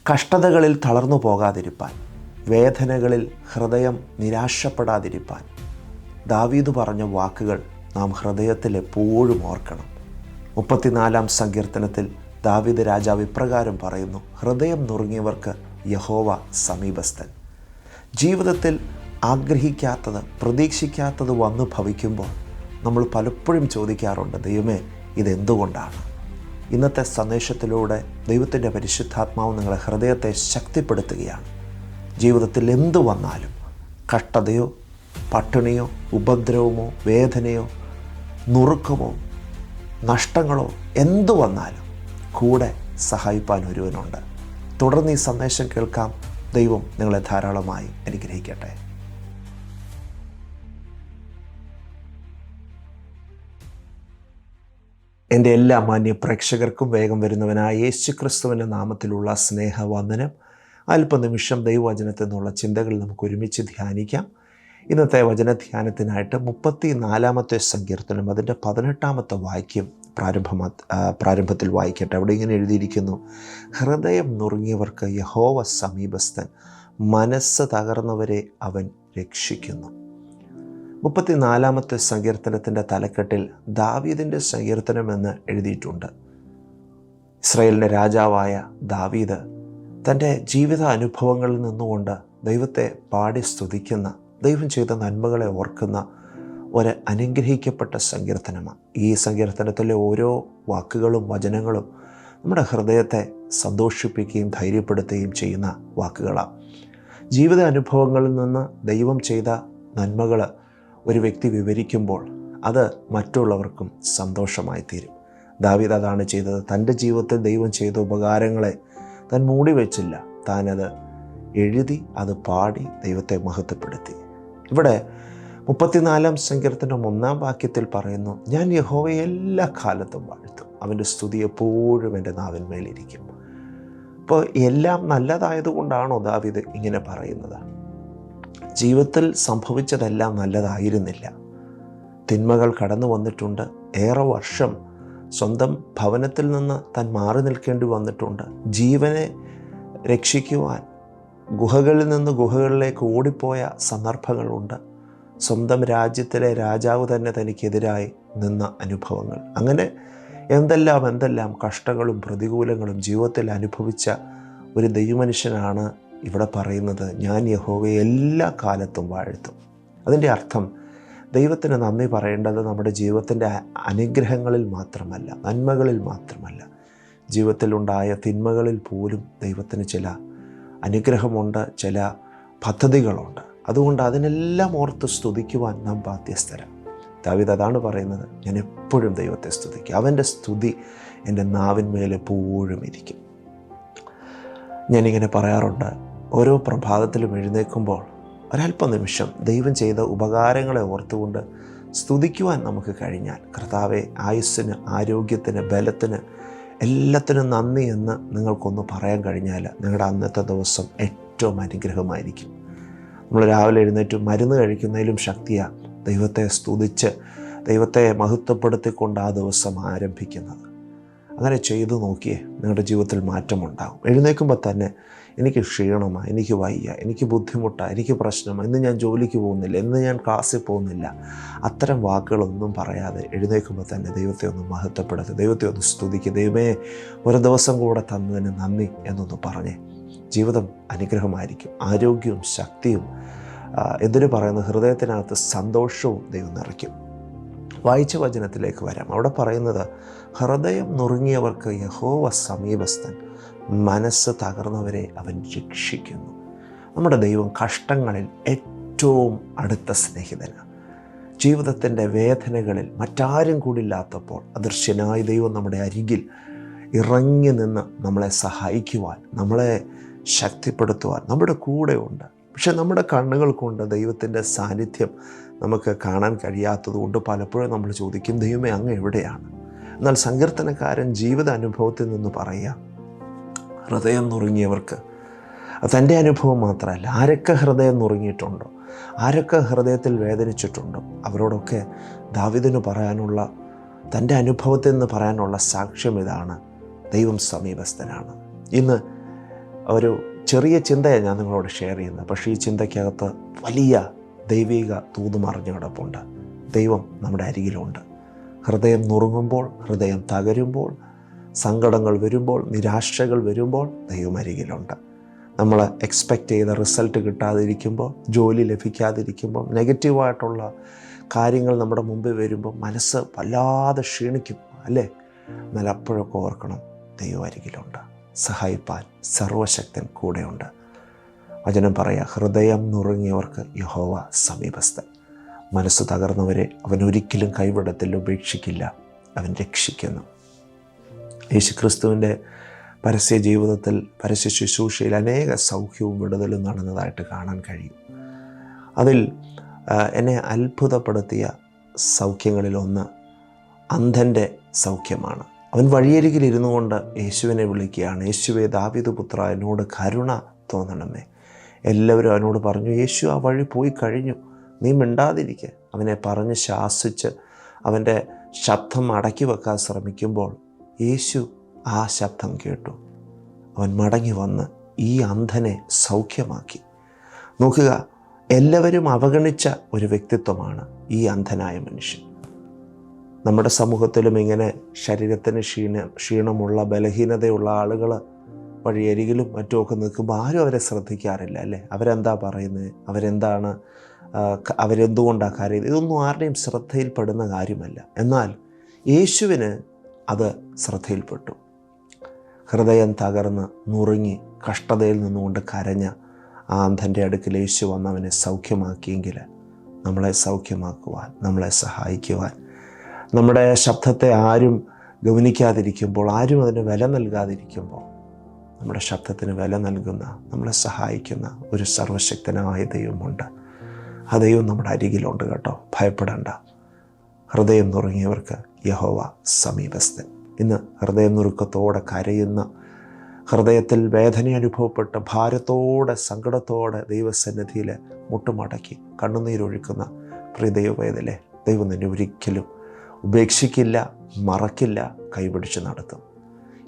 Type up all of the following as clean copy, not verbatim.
കഷ്ടതകളിൽ തളർന്നു പോകാതിരിപ്പാൻ, വേദനകളിൽ ഹൃദയം നിരാശപ്പെടാതിരിപ്പാൻ ദാവീദ് പറഞ്ഞ വാക്കുകൾ നാം ഹൃദയത്തിൽ എപ്പോഴും ഓർക്കണം. 34-ാം സങ്കീർത്തനത്തിൽ ദാവീദ് രാജാവ് ഇപ്രകാരം പറയുന്നു: ഹൃദയം നുറുങ്ങിയവർക്ക് യഹോവ സമീപസ്ഥൻ. ജീവിതത്തിൽ ആഗ്രഹിക്കാത്തത്, പ്രതീക്ഷിക്കാത്തത് വന്നു ഭവിക്കുമ്പോൾ നമ്മൾ പലപ്പോഴും ചോദിക്കാറുണ്ട്, ദൈവമേ ഇതെന്തുകൊണ്ടാണ്? ഇന്നത്തെ സന്ദേശത്തിലൂടെ ദൈവത്തിൻ്റെ പരിശുദ്ധാത്മാവ് നിങ്ങളുടെ ഹൃദയത്തെ ശക്തിപ്പെടുത്തുകയാണ്. ജീവിതത്തിൽ എന്തു വന്നാലും, കഷ്ടതയോ പട്ടിണിയോ ഉപദ്രവമോ വേദനയോ നുറുക്കമോ നഷ്ടങ്ങളോ എന്തു വന്നാലും കൂടെ സഹായിപ്പാൻ ഒരുവനുണ്ട്. തുടർന്ന് ഈ സന്ദേശം കേൾക്കാം. ദൈവം നിങ്ങളെ ധാരാളമായി അനുഗ്രഹിക്കട്ടെ. എൻ്റെ എല്ലാ മാന്യ പ്രേക്ഷകർക്കും വേഗം വരുന്നവനായ യേശുക്രിസ്തുവിൻ്റെ നാമത്തിലുള്ള സ്നേഹവന്ദനം. അല്പനിമിഷം ദൈവവചനത്തിൽ നിന്നുള്ള ചിന്തകൾ നമുക്ക് ഒരുമിച്ച് ധ്യാനിക്കാം. ഇന്നത്തെ വചനധ്യാനത്തിനായിട്ട് 34-ാമത്തെ സങ്കീർത്തനം അതിൻ്റെ 18-ാമത്തെ വാക്യം പ്രാരംഭത്തിൽ വായിക്കട്ടെ. അവിടെ ഇങ്ങനെ എഴുതിയിരിക്കുന്നു: ഹൃദയം നുറുങ്ങിയവർക്ക് യഹോവ സമീപസ്ഥൻ, മനസ്സ് തകർന്നവരെ അവൻ രക്ഷിക്കുന്നു. 34-ാമത്തെ സങ്കീർത്തനത്തിൻ്റെ തലക്കെട്ടിൽ ദാവീദിൻ്റെ സങ്കീർത്തനം എന്ന് എഴുതിയിട്ടുണ്ട്. ഇസ്രായേലിൻ്റെ രാജാവായ ദാവീദ് തൻ്റെ ജീവിത അനുഭവങ്ങളിൽ നിന്നുകൊണ്ട് ദൈവത്തെ പാടി സ്തുതിക്കുന്ന, ദൈവം ചെയ്ത നന്മകളെ ഓർക്കുന്ന ഒരു അനുഗ്രഹിക്കപ്പെട്ട സങ്കീർത്തനമാണ്. ഈ സങ്കീർത്തനത്തിലെ ഓരോ വാക്കുകളും വചനങ്ങളും നമ്മുടെ ഹൃദയത്തെ സന്തോഷിപ്പിക്കുകയും ധൈര്യപ്പെടുത്തുകയും ചെയ്യുന്ന വാക്കുകളാണ്. ജീവിത അനുഭവങ്ങളിൽ നിന്ന് ദൈവം ചെയ്ത നന്മകൾ ഒരു വ്യക്തി വിവരിക്കുമ്പോൾ അത് മറ്റുള്ളവർക്കും സന്തോഷമായി തീരും. ദാവീദ് അതാണ് ചെയ്തത്. തൻ്റെ ജീവിതത്തിൽ ദൈവം ചെയ്ത ഉപകാരങ്ങളെ താൻ മൂടി വെച്ചില്ല. താനത് എഴുതി, അത് പാടി ദൈവത്തെ മഹത്വപ്പെടുത്തി. ഇവിടെ 34-ാം സങ്കീർത്തനം 1-ാം വാക്യത്തിൽ പറയുന്നു: ഞാൻ യഹോവയെ എല്ലാ കാലത്തും വാഴ്ത്തും, അവൻ്റെ സ്തുതി എപ്പോഴും എൻ്റെ നാവിന്മേലിരിക്കും. അപ്പോൾ എല്ലാം നല്ലതായതുകൊണ്ടാണോ ദാവീദ് ഇങ്ങനെ പറയുന്നത്? ജീവിതത്തിൽ സംഭവിച്ചതെല്ലാം നല്ലതായിരുന്നില്ല. തിന്മകൾ കടന്നു വന്നിട്ടുണ്ട്. ഏറെ വർഷം സ്വന്തം ഭവനത്തിൽ നിന്ന് താൻ മാറി നിൽക്കേണ്ടി വന്നിട്ടുണ്ട്. ജീവനെ രക്ഷിക്കുവാൻ ഗുഹകളിൽ നിന്ന് ഗുഹകളിലേക്ക് ഓടിപ്പോയ സന്ദർഭങ്ങളുണ്ട്. സ്വന്തം രാജ്യത്തിലെ രാജാവ് തന്നെ തനിക്കെതിരായി നിന്ന അനുഭവങ്ങൾ. അങ്ങനെ എന്തെല്ലാം കഷ്ടങ്ങളും പ്രതികൂലങ്ങളും ജീവിതത്തിൽ അനുഭവിച്ച ഒരു ദൈവമനുഷ്യനാണ് ഇവിടെ പറയുന്നത്: ഞാൻ യഹോവയെ എല്ലാ കാലത്തും വാഴ്ത്തും. അതിൻ്റെ അർത്ഥം ദൈവത്തിന് നന്ദി പറയേണ്ടത് നമ്മുടെ ജീവിതത്തിൻ്റെ അനുഗ്രഹങ്ങളിൽ മാത്രമല്ല, നന്മകളിൽ മാത്രമല്ല. ജീവിതത്തിലുണ്ടായ തിന്മകളിൽ പോലും ദൈവത്തിന് ചില അനുഗ്രഹമുണ്ട്, ചില പദ്ധതികളുണ്ട്. അതുകൊണ്ട് അതിനെല്ലാം ഓർത്ത് സ്തുതിക്കുവാൻ നാം ബാധ്യസ്ഥരാണ്. ദാവീദ് അതാണ് പറയുന്നത്: ഞാൻ എപ്പോഴും ദൈവത്തെ സ്തുതിക്കും, അവൻ്റെ സ്തുതി എൻ്റെ നാവിന്മേൽ എപ്പോഴും ഇരിക്കും. ഞാനിങ്ങനെ പറയാറുണ്ട്, ഓരോ പ്രഭാതത്തിലും എഴുന്നേൽക്കുമ്പോൾ ഒരല്പ നിമിഷം ദൈവം ചെയ്ത ഉപകാരങ്ങളെ ഓർത്തുകൊണ്ട് സ്തുതിക്കുവാൻ നമുക്ക് കഴിഞ്ഞാൽ, കർത്താവെ ആയുസ്സിന്, ആരോഗ്യത്തിന്, ബലത്തിന്, എല്ലാത്തിനും നന്ദി എന്ന് നിങ്ങൾക്കൊന്ന് പറയാൻ കഴിഞ്ഞാൽ നിങ്ങളുടെ അന്നത്തെ ദിവസം ഏറ്റവും അനുഗ്രഹമായിരിക്കും. നമ്മൾ രാവിലെ എഴുന്നേറ്റ് മരുന്ന് കഴിക്കുന്നതിലും ശക്തിയാണ് ദൈവത്തെ സ്തുതിച്ച് ദൈവത്തെ മഹത്വപ്പെടുത്തിക്കൊണ്ട് ആ ദിവസം ആരംഭിക്കുന്നത്. അങ്ങനെ ചെയ്തു നോക്കിയേ, നിങ്ങളുടെ ജീവിതത്തിൽ മാറ്റമുണ്ടാകും. എഴുന്നേൽക്കുമ്പോൾ തന്നെ എനിക്ക് ക്ഷീണമാണ്, എനിക്ക് വയ്യ, എനിക്ക് ബുദ്ധിമുട്ടാണ്, എനിക്ക് പ്രശ്നമാണ്, ഇന്ന് ഞാൻ ജോലിക്ക് പോകുന്നില്ല, ഇന്ന് ഞാൻ ക്ലാസ്സിൽ പോകുന്നില്ല, അത്തരം വാക്കുകളൊന്നും പറയാതെ എഴുന്നേൽക്കുമ്പോൾ തന്നെ ദൈവത്തെ ഒന്ന് മഹത്വപ്പെടുത്തുക, ദൈവത്തെ ഒന്ന് സ്തുതിക്കുക. ദൈവമേ ഒരു ദിവസം കൂടെ തന്നതിന് നന്ദി എന്നൊന്ന് പറഞ്ഞേ. ജീവിതം അനുഗ്രഹമായിരിക്കും. ആരോഗ്യവും ശക്തിയും, എന്തിനു പറയുന്നു, ഹൃദയത്തിനകത്ത് സന്തോഷവും ദൈവം നിറയ്ക്കും. വായിച്ച വചനത്തിലേക്ക് വരാം. അവിടെ പറയുന്നത്: ഹൃദയം നുറുങ്ങിയവർക്ക് യഹോവ സമീപസ്ഥൻ, മനസ്സ് തകർന്നവരെ അവൻ രക്ഷിക്കുന്നു. നമ്മുടെ ദൈവം കഷ്ടങ്ങളിൽ ഏറ്റവും അടുത്ത സ്നേഹിതനാണ്. ജീവിതത്തിൻ്റെ വേദനകളിൽ മറ്റാരും കൂടില്ലാത്തപ്പോൾ അദൃശ്യനായ ദൈവം നമ്മുടെ അരികിൽ ഇറങ്ങി നിന്ന് നമ്മളെ സഹായിക്കുവാൻ, നമ്മളെ ശക്തിപ്പെടുത്തുവാൻ നമ്മുടെ കൂടെയുണ്ട്. പക്ഷെ നമ്മുടെ കണ്ണുകൾ കൊണ്ട് ദൈവത്തിൻ്റെ സാന്നിധ്യം നമുക്ക് കാണാൻ കഴിയാത്തതുകൊണ്ട് പലപ്പോഴും നമ്മൾ ചോദിക്കും, ദൈവമേ അങ്ങ് എവിടെയാണ്? എന്നാൽ സങ്കീർത്തനക്കാരൻ ജീവിത അനുഭവത്തിൽ നിന്ന് പറയുക, ഹൃദയം നുറുങ്ങിയവർക്ക്, തൻ്റെ അനുഭവം മാത്രമല്ല, ആരൊക്കെ ഹൃദയം നുറുങ്ങിയിട്ടുണ്ടോ, ആരൊക്കെ ഹൃദയത്തിൽ വേദനിച്ചിട്ടുണ്ടോ, അവരോടൊക്കെ ദാവീദിന് പറയാനുള്ള, തൻ്റെ അനുഭവത്തിൽ നിന്ന് പറയാനുള്ള സാക്ഷ്യം ഇതാണ്: ദൈവം സമീപസ്ഥനാണ്. ഇന്ന് ഒരു ചെറിയ ചിന്തയാണ് ഞാൻ നിങ്ങളോട് ഷെയർ ചെയ്യുന്നത്. പക്ഷേ ഈ ചിന്തയ്ക്കകത്ത് വലിയ ദൈവിക തൂതുമറിഞ്ഞു കിടപ്പുണ്ട്. ദൈവം നമ്മുടെ അരികിലുണ്ട്. ഹൃദയം നുറുങ്ങുമ്പോൾ, ഹൃദയം തകരുമ്പോൾ, സങ്കടങ്ങൾ വരുമ്പോൾ, നിരാശകൾ വരുമ്പോൾ ദൈവം അരികിലുണ്ട്. നമ്മൾ എക്സ്പെക്റ്റ് ചെയ്ത റിസൾട്ട് കിട്ടാതിരിക്കുമ്പോൾ, ജോലി ലഭിക്കാതിരിക്കുമ്പോൾ, നെഗറ്റീവായിട്ടുള്ള കാര്യങ്ങൾ നമ്മുടെ മുമ്പിൽ വരുമ്പോൾ മനസ്സ് വല്ലാതെ ക്ഷീണിക്കും, അല്ലേ? എന്നാൽ അപ്പോഴൊക്കെ ഓർക്കണം, ദൈവം അരികിലുണ്ട്. സഹായിപ്പാൻ സർവശക്തൻ കൂടെയുണ്ട്. വചനം പറയുക, ഹൃദയം നുറുങ്ങിയവർക്ക് യഹോവ സമീപസ്ഥൻ. മനസ്സ് തകർന്നവരെ അവൻ ഒരിക്കലും കൈവിടത്തില്ല, ഉപേക്ഷിക്കില്ല, അവൻ രക്ഷിക്കുന്നു. യേശുക്രിസ്തുവിൻ്റെ പരസ്യ ജീവിതത്തിൽ, പരസ്യ ശുശ്രൂഷയിൽ അനേക സൗഖ്യവും വിടുതലും നടന്നതായിട്ട് കാണാൻ കഴിയും. അതിൽ എന്നെ അത്ഭുതപ്പെടുത്തിയ സൗഖ്യങ്ങളിലൊന്ന് അന്ധൻ്റെ സൗഖ്യമാണ്. അവൻ വഴിയരികിൽ ഇരുന്നു കൊണ്ട് യേശുവിനെ വിളിക്കുകയാണ്, യേശുവേ ദാവീദ് പുത്രാ, എന്നോട് കരുണ തോന്നണമേ. എല്ലാവരും അവനോട് പറഞ്ഞു, യേശു ആ വഴി പോയി കഴിഞ്ഞു, നീ മിണ്ടാതിരിക്കുക. അവനെ പറഞ്ഞ് ശാസിച്ച് അവൻ്റെ ശബ്ദം അടക്കി വെക്കാൻ ശ്രമിക്കുമ്പോൾ യേശു ആ ശബ്ദം കേട്ടു. അവൻ മടങ്ങി വന്ന് ഈ അന്ധനെ സൗഖ്യമാക്കി. നോക്കുക, എല്ലാവരും അവഗണിച്ച ഒരു വ്യക്തിത്വമാണ് ഈ അന്ധനായ മനുഷ്യൻ. നമ്മുടെ സമൂഹത്തിലും ഇങ്ങനെ ശരീരത്തിന് ക്ഷീണമുള്ള, ബലഹീനതയുള്ള ആളുകൾ വഴിയരികിലും മറ്റുമൊക്കെ നിൽക്കുമ്പോൾ ആരും അവരെ ശ്രദ്ധിക്കാറില്ല, അല്ലേ? അവരെന്താ പറയുന്നത്, അവരെന്തുകൊണ്ടാണ് കരയുന്നത്, ഇതൊന്നും ആരുടെയും ശ്രദ്ധയിൽപ്പെടുന്ന കാര്യമല്ല. എന്നാൽ യേശുവിന് അത് ശ്രദ്ധയിൽപ്പെട്ടു. ഹൃദയം തകർന്ന് നുറുങ്ങി കഷ്ടതയിൽ നിന്നുകൊണ്ട് കരഞ്ഞ ആ അന്ധൻ്റെ അടുക്കൽ യേശു വന്നവനെ സൗഖ്യമാക്കിയെങ്കിൽ നമ്മളെ സൗഖ്യമാക്കുവാൻ, നമ്മളെ സഹായിക്കുവാൻ, നമ്മുടെ ശബ്ദത്തെ ആരും ഗൗനിക്കാതിരിക്കുമ്പോൾ, ആരും അതിന് വില നൽകാതിരിക്കുമ്പോൾ നമ്മുടെ ശബ്ദത്തിന് വില നൽകുന്ന, നമ്മളെ സഹായിക്കുന്ന ഒരു സർവശക്തനായ ദൈവമുണ്ട്. ആ ദൈവം നമ്മുടെ അരികിലുണ്ട് കേട്ടോ. ഭയപ്പെടേണ്ട. ഹൃദയം നുറുങ്ങിയവർക്ക് യഹോവ സമീപസ്ഥൻ. ഇന്ന് ഹൃദയം നുറുക്കത്തോടെ കരയുന്ന, ഹൃദയത്തിൽ വേദന അനുഭവപ്പെട്ട് ഭാരത്തോടെ, സങ്കടത്തോടെ ദൈവസന്നിധിയിൽ മുട്ടുമടക്കി കണ്ണുനീരൊഴുക്കുന്ന പ്രിയ ദൈവവേദലെ, ദൈവം നിന്നെ ഒരിക്കലും ഉപേക്ഷിക്കില്ല, മറക്കില്ല, കൈപിടിച്ച് നടത്തും.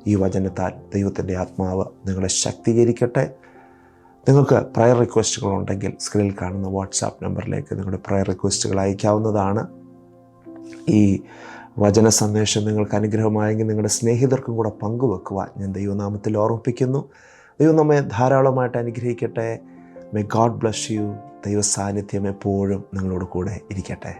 ഈ വചനത്താൽ ദൈവത്തിൻ്റെ ആത്മാവ് നിങ്ങളെ ശക്തീകരിക്കട്ടെ. നിങ്ങൾക്ക് പ്രയർ റിക്വസ്റ്റുകളുണ്ടെങ്കിൽ സ്ക്രീനിൽ കാണുന്ന വാട്സാപ്പ് നമ്പറിലേക്ക് നിങ്ങളുടെ പ്രയർ റിക്വസ്റ്റുകൾ അയക്കാവുന്നതാണ്. ഈ വചന സന്ദേശം നിങ്ങൾക്ക് അനുഗ്രഹമായെങ്കിൽ നിങ്ങളുടെ സ്നേഹിതർക്കും കൂടെ പങ്കുവെക്കുവാൻ ഞാൻ ദൈവനാമത്തിൽ ഓർമ്മിപ്പിക്കുന്നു. ദൈവം നമ്മെ ധാരാളമായിട്ട് അനുഗ്രഹിക്കട്ടെ. May God bless you. ദൈവ സാന്നിധ്യം എപ്പോഴും നിങ്ങളോട് കൂടെ ഇരിക്കട്ടെ.